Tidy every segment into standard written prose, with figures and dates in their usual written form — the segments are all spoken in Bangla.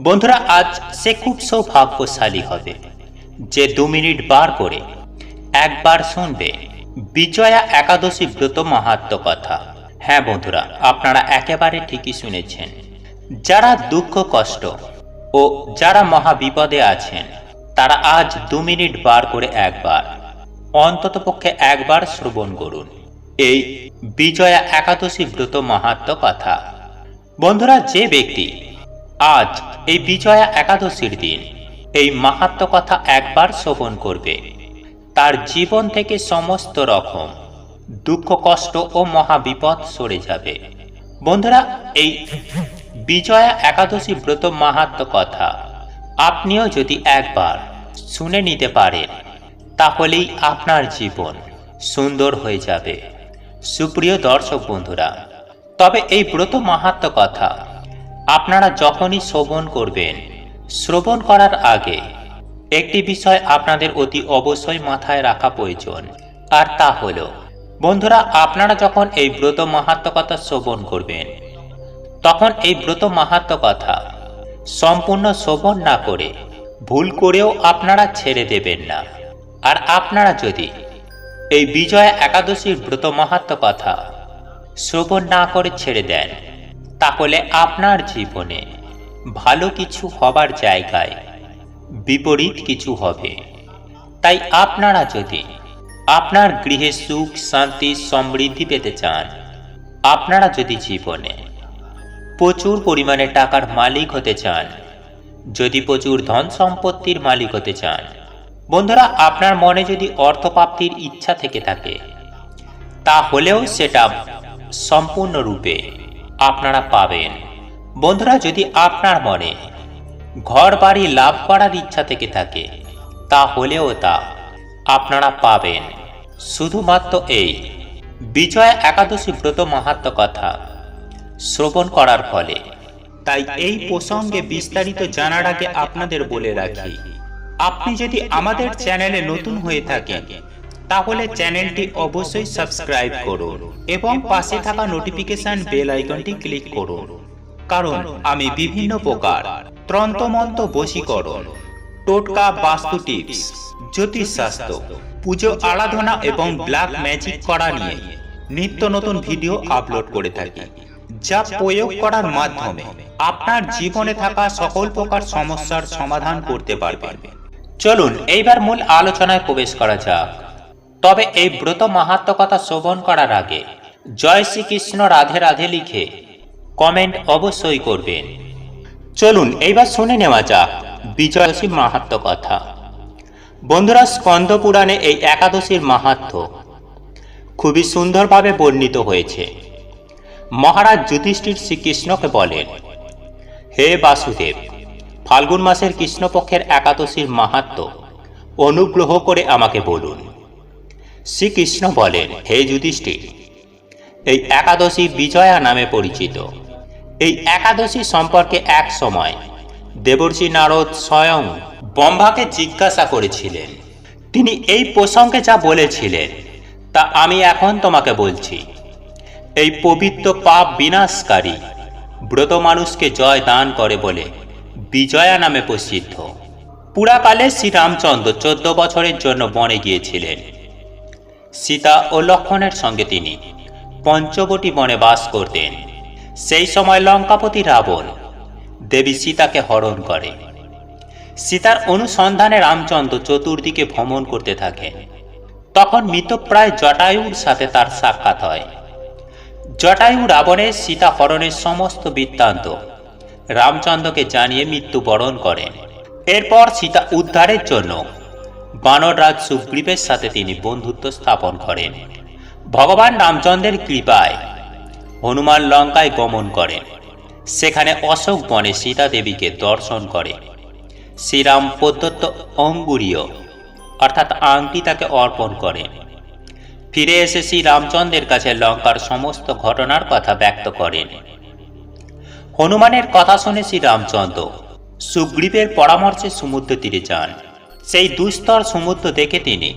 বন্ধুরা, আজ সে খুব সৌভাগ্যশালী হবে যে 2 মিনিট বার করে একবার শুনবে বিজয়া একাদশী ব্রত মাহাত্ম্য কথা। হ্যাঁ বন্ধুরা, আপনারা একেবারে ঠিকই শুনেছেন। যারা দুঃখ কষ্ট ও যারা মহাবিপদে আছেন তারা আজ 2 মিনিট বার করে অন্ততপক্ষে একবার শ্রবণ করুন এই বিজয়া একাদশী ব্রত মাহাত্ম্য কথা। বন্ধুরা, যে ব্যক্তি আজ এই বিজয়া একাদশীর দিন এই মাহাত্ম্য কথা একবার শ্রবণ করবে তার জীবন থেকে সমস্ত রকম দুঃখ কষ্ট ও মহাবিপদ সরে যাবে। বন্ধুরা, এই বিজয়া একাদশী ব্রত মাহাত্ম্য কথা আপনিও যদি একবার শুনে নিতে পারেন তাহলেই আপনার জীবন সুন্দর হয়ে যাবে। সুপ্রিয় দর্শক বন্ধুরা, তবে এই ব্রত মাহাত্ম্য কথা আপনারা যখনই শ্রবণ করবেন, শ্রবণ করার আগে একটি বিষয় আপনাদের অতি অবশ্যই মাথায় রাখা প্রয়োজন, আর তা হলো বন্ধুরা, আপনারা যখন এই ব্রত মাহাত্ম্য কথা শ্রবণ করবেন তখন এই ব্রত মাহাত্ম্য কথা সম্পূর্ণ শ্রবণ না করে ভুল করেও আপনারা ছেড়ে দেবেন না। আর আপনারা যদি এই বিজয়া একাদশীর ব্রত মাহাত্ম্য কথা শ্রবণ না করে ছেড়ে দেন তাহলে আপনার জীবনে ভালো কিছু হবার জায়গায় বিপরীত কিছু হবে। তাই আপনারা যদি আপনার গৃহে সুখ শান্তি সমৃদ্ধি পেতে চান, আপনারা যদি জীবনে প্রচুর পরিমাণে টাকার মালিক হতে চান, যদি প্রচুর ধন সম্পত্তির মালিক হতে চান, বন্ধুরা আপনার মনে যদি অর্থপ্রাপ্তির ইচ্ছা থেকে থাকে তাহলেও সেটা সম্পূর্ণরূপে আপনারা পাবেন। বন্ধুরা, যদি আপনার মনে ঘর বাড়ি লাভ করার ইচ্ছা থেকে থাকে তাহলেও তা আপনারা পাবেন শুধুমাত্র এই বিজয়া একাদশী ব্রত মাহাত্ম্য কথা শ্রবণ করার ফলে। তাই এই প্রসঙ্গে বিস্তারিত জানার আগে আপনাদের বলে রাখি, আপনি যদি আমাদের চ্যানেলে নতুন হয়ে থাকেন তাহলে চ্যানেলটি অবশ্যই সাবস্ক্রাইব করুন এবং পাশে থাকা নোটিফিকেশন বেল আইকনটি ক্লিক করুন, কারণ আমি বিভিন্ন প্রকার তন্ত্রমন্ত্র বশীকরণ, টোটকা, বাস্তু টিপস, জ্যোতিষশাস্ত্র, পুজো আরাধনা এবং ব্ল্যাক ম্যাজিক করা নিয়ে নিত্য নতুন ভিডিও আপলোড করে থাকি, যা প্রয়োগ করার মাধ্যমে আপনার জীবনে থাকা সকল প্রকার সমস্যার সমাধান করতে পারবেন। চলুন এইবার মূল আলোচনায় প্রবেশ করা যাক। তবে এই ব্রত মাহাত্ম্য কথা শ্রবণ করার আগে জয় শ্রীকৃষ্ণ রাধে রাধে লিখে কমেন্ট অবশ্যই করবেন। চলুন এইবার শুনে নেওয়া যাক বিজয়াদশী মাহাত্ম্য কথা। বন্ধুরা, স্কন্দ পুরাণে এই একাদশীর মাহাত্ম্য খুবই সুন্দরভাবে বর্ণিত হয়েছে। মহারাজ যুধিষ্ঠির শ্রীকৃষ্ণকে বলেন, হে বাসুদেব, ফাল্গুন মাসের কৃষ্ণপক্ষের একাদশীর মাহাত্ম্য অনুগ্রহ করে আমাকে বলুন। শ্রীকৃষ্ণ বলেন, হে যুধিষ্ঠির, এই একাদশী বিজয়া নামে পরিচিত। এই একাদশী সম্পর্কে এক সময় দেবর্ষি নারদ স্বয়ং ব্রহ্মাকে জিজ্ঞাসা করেছিলেন। তিনি এই প্রসঙ্গে যা বলেছিলেন তা আমি এখন তোমাকে বলছি। এই পবিত্র পাপ বিনাশকারী ব্রত মানুষকে জয় দান করে বলে বিজয়া নামে প্রসিদ্ধ। পুরাকালে শ্রীরামচন্দ্র 14 বছরের জন্য বনে গিয়েছিলেন। সীতা ও লক্ষ্মণের সঙ্গে তিনি পঞ্চবটি বনে বাস করতেন। সেই সময় লঙ্কাপতি রাবণ দেবী সীতাকে হরণ করে। সীতার অনুসন্ধানে রামচন্দ্র চতুর্দিকে ভ্রমণ করতে থাকেন। তখন মৃতপ্রায় জটায়ুর সাথে তার সাক্ষাৎ হয়। জটায়ু রাবণের সীতা হরণের সমস্ত বৃত্তান্ত রামচন্দ্রকে জানিয়ে মৃত্যুবরণ করেন। এরপর সীতা উদ্ধারের জন্য বানররাজ সুগ্রীবের সাথে তিনি বন্ধুত্ব স্থাপন করেন। ভগবান রামচন্দ্রের কৃপায় হনুমান লঙ্কায় গমন করেন। সেখানে অশোক বনে সীতা দেবীকে দর্শন করে শ্রীরাম প্রদত্ত অঙ্গুরীয় অর্থাৎ আংটি তাকে অর্পণ করেন। ফিরে এসে শ্রী রামচন্দ্রের কাছে লঙ্কার সমস্ত ঘটনার কথা ব্যক্ত করেন। হনুমানের কথা শুনে শ্রী রামচন্দ্র সুগ্রীবের পরামর্শে সমুদ্র তীরে যান। সেই দুস্তর সমুদ্র দেখে তিনি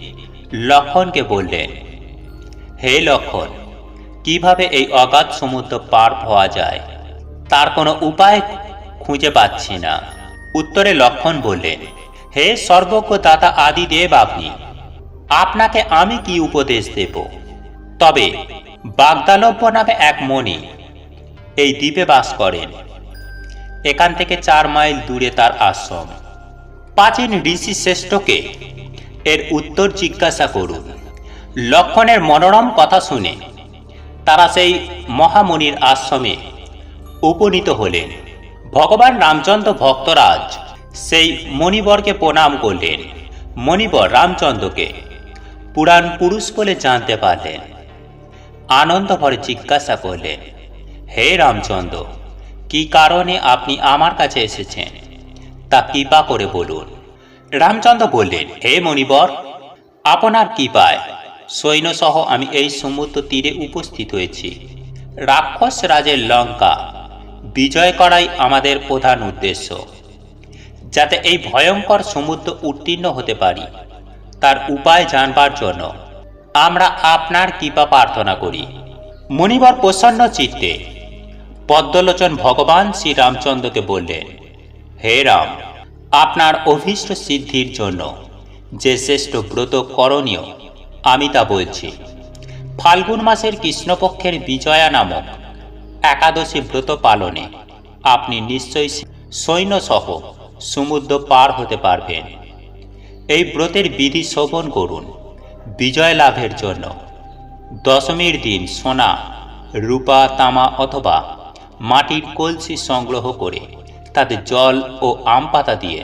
লক্ষ্মণকে বললেন, হে লক্ষ্মণ, কিভাবে এই অগাধ সমুদ্র পার হওয়া যায় তার কোনো উপায় খুঁজে পাচ্ছি না। উত্তরে লক্ষণ বললেন, হে সর্বজ্ঞ দাতা আদিদেব, আপনি, আপনাকে আমি কি উপদেশ দেব? তবে বাগদালব্য নামে এক মণি এই দ্বীপে বাস করেন। এখান থেকে 4 মাইল দূরে তার আশ্রম। প্রাচীন ঋষি শ্রেষ্ঠকে এর উত্তর জিজ্ঞাসা করুন। লক্ষণের মনোরম কথা শুনে তারা সেই মহামুনির আশ্রমে উপনীত হলেন। ভগবান রামচন্দ্র ভক্তরাজ সেই মণিবরকে প্রণাম করলেন। মণিবর রামচন্দ্রকে পুরাণ পুরুষ বলে জানতে পারলেন। আনন্দ ভরে জিজ্ঞাসা করলেন, হে রামচন্দ্র, কি কারণে আপনি আমার কাছে এসেছেন তা কৃপা করে বলুন। রামচন্দ্র বললেন, হে মণিবর, আপনার কৃপায় সৈন্যসহ আমি এই সমুদ্র তীরে উপস্থিত হয়েছি। রাক্ষস রাজের লঙ্কা বিজয় করাই আমাদের প্রধান উদ্দেশ্য। যাতে এই ভয়ঙ্কর সমুদ্র উত্তীর্ণ হতে পারি তার উপায় জানবার জন্য আমরা আপনার কৃপা প্রার্থনা করি। মণিবর প্রসন্ন চিত্তে পদ্মলোচন ভগবান শ্রী রামচন্দ্রকে বললেন, হে রাম, আপনার অভীষ্ট সিদ্ধির জন্য যে শ্রেষ্ঠ ব্রত করণীয় আমি তা বলছি। ফাল্গুন মাসের কৃষ্ণপক্ষের বিজয়া নামক একাদশী ব্রত পালনে আপনি নিশ্চয়ই সৈন্যসহ সমুদ্র পার হতে পারবেন। এই ব্রতের বিধি শ্রবণ করুন। বিজয় লাভের জন্য দশমীর দিন সোনা, রূপা, তামা অথবা মাটির কলসি সংগ্রহ করে তাতে জল ও আম পাতা দিয়ে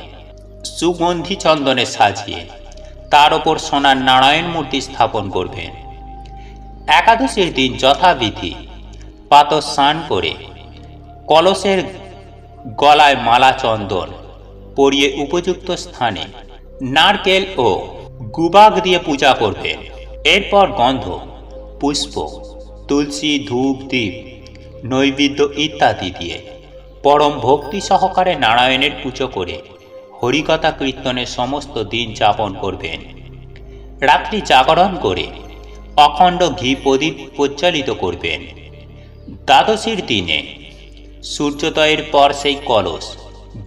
সুগন্ধি চন্দনে সাজিয়ে তার ওপর সোনার নারায়ণ মূর্তি স্থাপন করবেন। একাদশীর দিন যথাবিধি প্রাতঃ স্নান করে কলসের গলায় মালা চন্দন পরিয়ে উপযুক্ত স্থানে নারকেল ও গুবাগ দিয়ে পূজা করবেন। এরপর গন্ধ, পুষ্প, তুলসী, ধূপ, দীপ, নৈবেদ্য ইত্যাদি দিয়ে পরম ভক্তি সহকারে নারায়ণের পুজো করে হরিকথা কীর্তনের সমস্ত দিন যাপন করবেন। রাত্রি জাগরণ করে অখণ্ড ঘি প্রদীপ প্রজ্বালিত করবেন। দ্বাদশীর দিনে সূর্যোদয়ের পর সেই কলস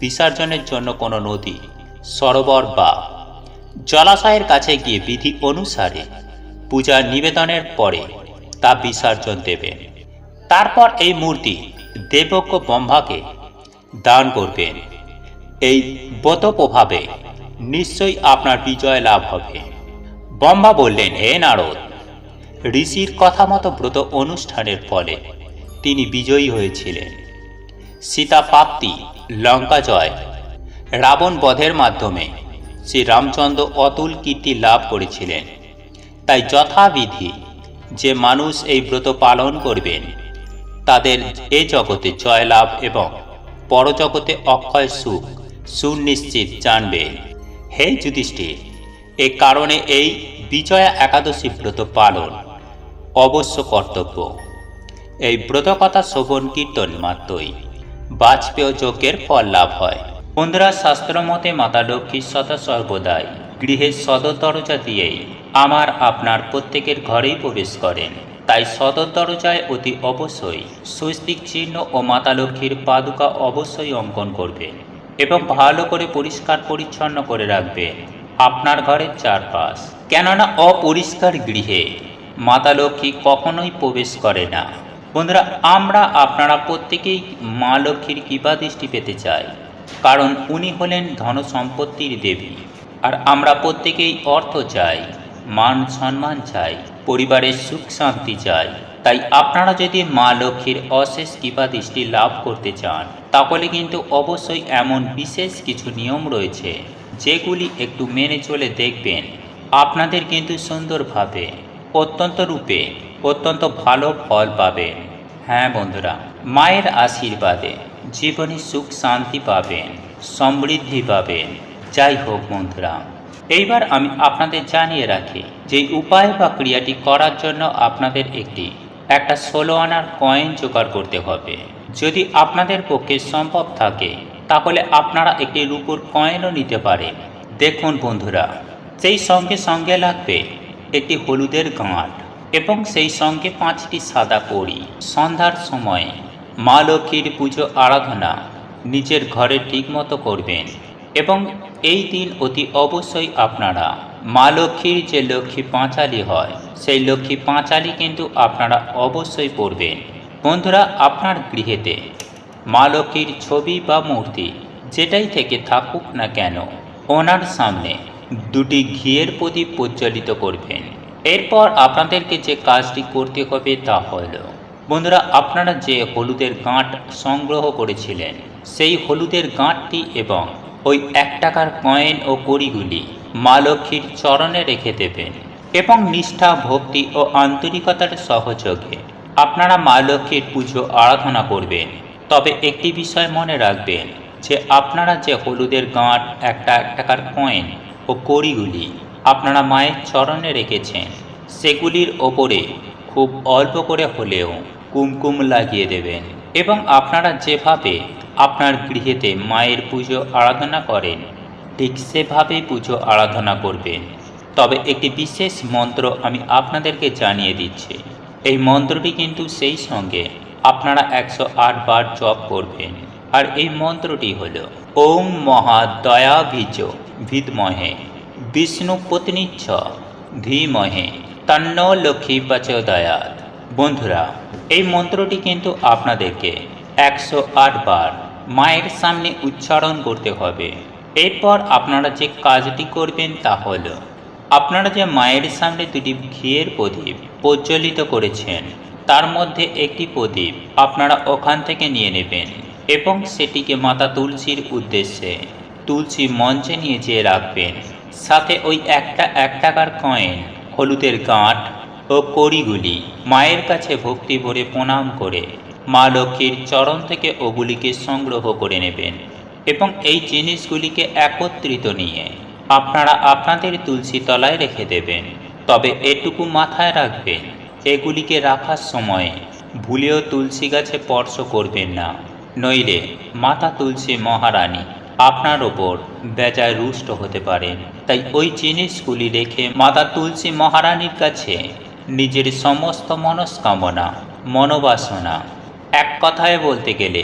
বিসর্জনের জন্য কোনো নদী, সরোবর বা জলাশয়ের কাছে গিয়ে বিধি অনুসারে পূজা নিবেদনের পরে তা বিসর্জন দেবেন। তারপর এই মূর্তি দেবজ্ঞ ব্রহ্মাকে দান করবেন। এই ব্রত প্রভাবে নিশ্চয়ই আপনার বিজয় লাভ হবে। ব্রহ্মা বললেন, হে নারদ, ঋষির কথা মতো ব্রত অনুষ্ঠানের ফলে তিনি বিজয়ী হয়েছিলেন। সীতা প্রাপ্তি, লঙ্কা জয়, রাবণ বধের মাধ্যমে শ্রী রামচন্দ্র অতুল কীর্তি লাভ করেছিলেন। তাই যথাবিধি যে মানুষ এই ব্রত পালন করবেন তাদের এ জগতে জয়লাভ এবং পরজগতে অক্ষয় সুখ সুনিশ্চিত জানবেন। হে যুধিষ্ঠির, এ কারণে এই বিজয়া একাদশী ব্রত পালন অবশ্য কর্তব্য। এই ব্রত কথা শ্রবণ কীর্তন মাত্রই বাজপেয় যজ্ঞের ফল লাভ হয়। বন্ধুরা, শাস্ত্র মতে মাতা লক্ষ্মী সদা সর্বদাই গৃহের সদর দরজা দিয়েই আমার আপনার প্রত্যেকের ঘরেই প্রবেশ করেন। তাই সদর দরজায় অতি অবশ্যই স্বস্তিক চিহ্ন ও মাতা লক্ষ্মীর পাদুকা অবশ্যই অঙ্কন করবেন এবং ভালো করে পরিষ্কার পরিচ্ছন্ন করে রাখবেন আপনার ঘরের চারপাশ। কেননা অপরিষ্কার গৃহে মাতা লক্ষ্মী কখনোই প্রবেশ করে না। বন্ধুরা, আমরা আপনারা প্রত্যেকেই মা লক্ষ্মীর কৃপা দৃষ্টি পেতে চাই, কারণ উনি হলেন ধন সম্পত্তির দেবী। আর আমরা প্রত্যেকেই অর্থ চাই, মান সম্মান চাই, পরিবারের সুখ শান্তি চাই। তাই আপনারা যদি মা লক্ষ্মীর অশেষ কৃপা দৃষ্টি লাভ করতে চান তাহলে কিন্তু অবশ্যই এমন বিশেষ কিছু নিয়ম রয়েছে যেগুলি একটু মেনে চলে দেখবেন। আপনাদের কিন্তু সুন্দরভাবে অত্যন্ত ভালো ফল পাবেন। হ্যাঁ বন্ধুরা, মায়ের আশীর্বাদে জীবনে সুখ শান্তি পাবেন, সমৃদ্ধি পাবেন। যাই হোক বন্ধুরা, এইবার আমি আপনাদের জানিয়ে রাখি যে উপায় বা ক্রিয়াটি করার জন্য আপনাদের একটা 16 আনার কয়েন জোগাড় করতে হবে। যদি আপনাদের পক্ষে সম্ভব থাকে তাহলে আপনারা একটি রূপোর কয়েনও নিতে পারেন। দেখুন বন্ধুরা, সেই সঙ্গে লাগবে একটি হলুদের গাঁট এবং সেই সঙ্গে 5টি সাদা কড়ি। সন্ধ্যার সময়ে মা লক্ষ্মীর পুজো আরাধনা নিজের ঘরে ঠিকমতো করবেন। এবং এই দিন অতি অবশ্যই আপনারা মা লক্ষ্মীর যে লক্ষ্মী পাঁচালী হয় সেই লক্ষ্মী পাঁচালী কিন্তু আপনারা অবশ্যই পড়বেন। বন্ধুরা, আপনার গৃহেতে মা লক্ষ্মীর ছবি বা মূর্তি যেটাই থেকে থাকুক না কেন, ওনার সামনে দুটি ঘিয়ের প্রদীপ প্রজ্বলিত করবেন। এরপর আপনাদেরকে যে কাজটি করতে হবে তা হল, বন্ধুরা, আপনারা যে হলুদের গাঁট সংগ্রহ করেছিলেন সেই হলুদের গাঁটটি এবং ওই 1 টাকার কয়েন ও কড়িগুলি মা লক্ষ্মীর চরণে রেখে দেবেন এবং নিষ্ঠা, ভক্তি ও আন্তরিকতার সহযোগে আপনারা মা লক্ষ্মীর পুজো আরাধনা করবেন। তবে একটি বিষয় মনে রাখবেন যে আপনারা যে হলুদের গাঁট, 1 টাকার কয়েন ও কড়িগুলি আপনারা মায়ের চরণে রেখেছেন সেগুলির ওপরে খুব অল্প করে হলেও কুমকুম লাগিয়ে দেবেন এবং আপনারা যেভাবে আপনার গৃহেতে মায়ের পুজো আরাধনা করেন ঠিক সেভাবেই পুজো আরাধনা করবেন। তবে একটি বিশেষ মন্ত্র আমি আপনাদেরকে জানিয়ে দিচ্ছি। এই মন্ত্রটি কিন্তু সেই সঙ্গে আপনারা 108 বার জপ করবেন। আর এই মন্ত্রটি হল ওম মহাদয়াবীজ বিদ্মহে বিষ্ণুপত্নীচ্ছ ধীমহে তন্ন লক্ষ্মী প্রচোদয়াৎ। বন্ধুরা, এই মন্ত্রটি কিন্তু আপনাদেরকে 108 বার মায়ের সামনে উচ্চারণ করতে হবে। এরপর আপনারা যে কাজটি করবেন তা হল, আপনারা যে মায়ের সামনে দুটি ঘিয়ের প্রদীপ প্রজ্বলিত করেছেন তার মধ্যে একটি প্রদীপ আপনারা ওখান থেকে নিয়ে নেবেন এবং সেটিকে মাতা তুলসীর উদ্দেশ্যে তুলসী মঞ্চে নিয়ে যেয়ে রাখবেন। সাথে ওই 1 টাকার কয়েন, হলুদের গাঁট ও কড়িগুলি মায়ের কাছে ভক্তি ভরে প্রণাম করে মা লক্ষ্মীর চরণ থেকে ওগুলিকে সংগ্রহ করে নেবেন এবং এই জিনিসগুলিকে একত্রিত নিয়ে আপনারা আপনাদের তুলসী তলায় রেখে দেবেন। তবে এটুকু মাথায় রাখবেন, এগুলিকে রাখার সময় ভুলেও তুলসী গাছে স্পর্শ করবেন না, নইলে মাতা তুলসী মহারানী আপনার ওপর বেজায় রুষ্ট হতে পারেন। তাই ওই জিনিসগুলি রেখে মাতা তুলসী মহারানীর কাছে নিজের সমস্ত মনস্কামনা, মনোবাসনা, এক কথায় বলতে গেলে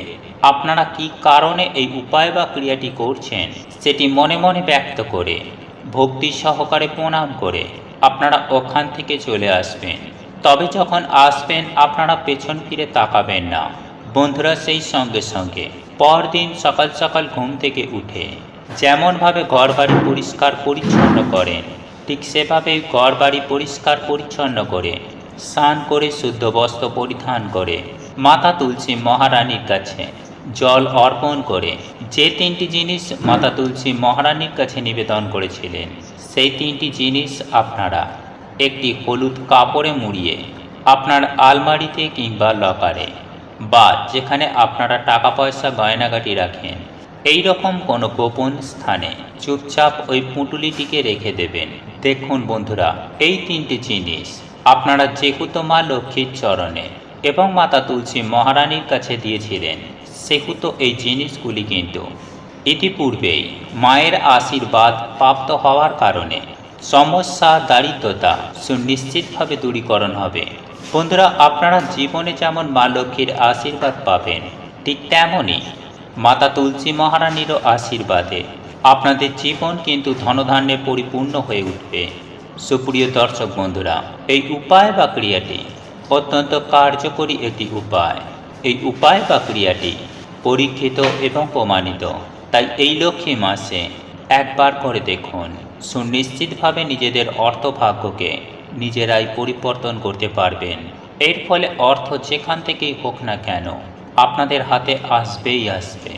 আপনারা কি কারণে এই উপায় বা ক্রিয়াটি করছেন সেটি মনে মনে ব্যক্ত করে ভক্তি সহকারে প্রণাম করে আপনারা ওখান থেকে চলে আসবেন। তবে যখন আসবেন আপনারা পেছন ফিরে তাকাবেন না। বন্ধুরা, সেই সঙ্গে সঙ্গে পরদিন সকাল সকাল ঘুম থেকে উঠে যেমনভাবে ঘরবাড়ি পরিষ্কার পরিচ্ছন্ন করেন ঠিক সেভাবেই ঘরবাড়ি পরিষ্কার পরিচ্ছন্ন করে স্নান করে শুদ্ধ বস্ত্র পরিধান করে মাতা তুলসী মহারানীর কাছে জল অর্পণ করে যে 3টি জিনিস মাতা তুলসী মহারানীর কাছে নিবেদন করেছিলেন সেই 3টি জিনিস আপনারা একটি হলুদ কাপড়ে মুড়িয়ে আপনার আলমারিতে কিংবা লকারে বা যেখানে আপনারা টাকা পয়সা গয়নাগাটি রাখেন এই রকম কোনো গোপন স্থানে চুপচাপ ওই পুঁটুলিটিকে রেখে দেবেন। দেখুন বন্ধুরা, এই 3টি জিনিস আপনারা যেহেতু মা লক্ষ্মীর চরণে এবং মাতা তুলসী মহারানীর কাছে দিয়েছিলেন সেহেতু এই জিনিসগুলি কিন্তু ইতিপূর্বেই মায়ের আশীর্বাদ প্রাপ্ত হওয়ার কারণে সমস্যা, দারিদ্রতা সুনিশ্চিতভাবে দূরীকরণ হবে। বন্ধুরা, আপনারা জীবনে যেমন মা লক্ষ্মীর আশীর্বাদ পাবেন ঠিক তেমনই মাতা তুলসী মহারানীরও আশীর্বাদে আপনাদের জীবন কিন্তু ধনধান্যে পরিপূর্ণ হয়ে উঠবে। সুপ্রিয় দর্শক বন্ধুরা, এই উপায় বা ক্রিয়াটি অত্যন্ত কার্যকরী একটি উপায়। এই উপায় বা ক্রিয়াটি পরীক্ষিত এবং প্রমাণিত। তাই এই লক্ষ্মী মাসে একবার করে দেখুন, সুনিশ্চিতভাবে নিজেদের অর্থভাগ্যকে নিজেরাই পরিবর্তন করতে পারবেন। এর ফলে অর্থ যেখান থেকেই হোক না কেন আপনাদের হাতে আসবেই আসবে।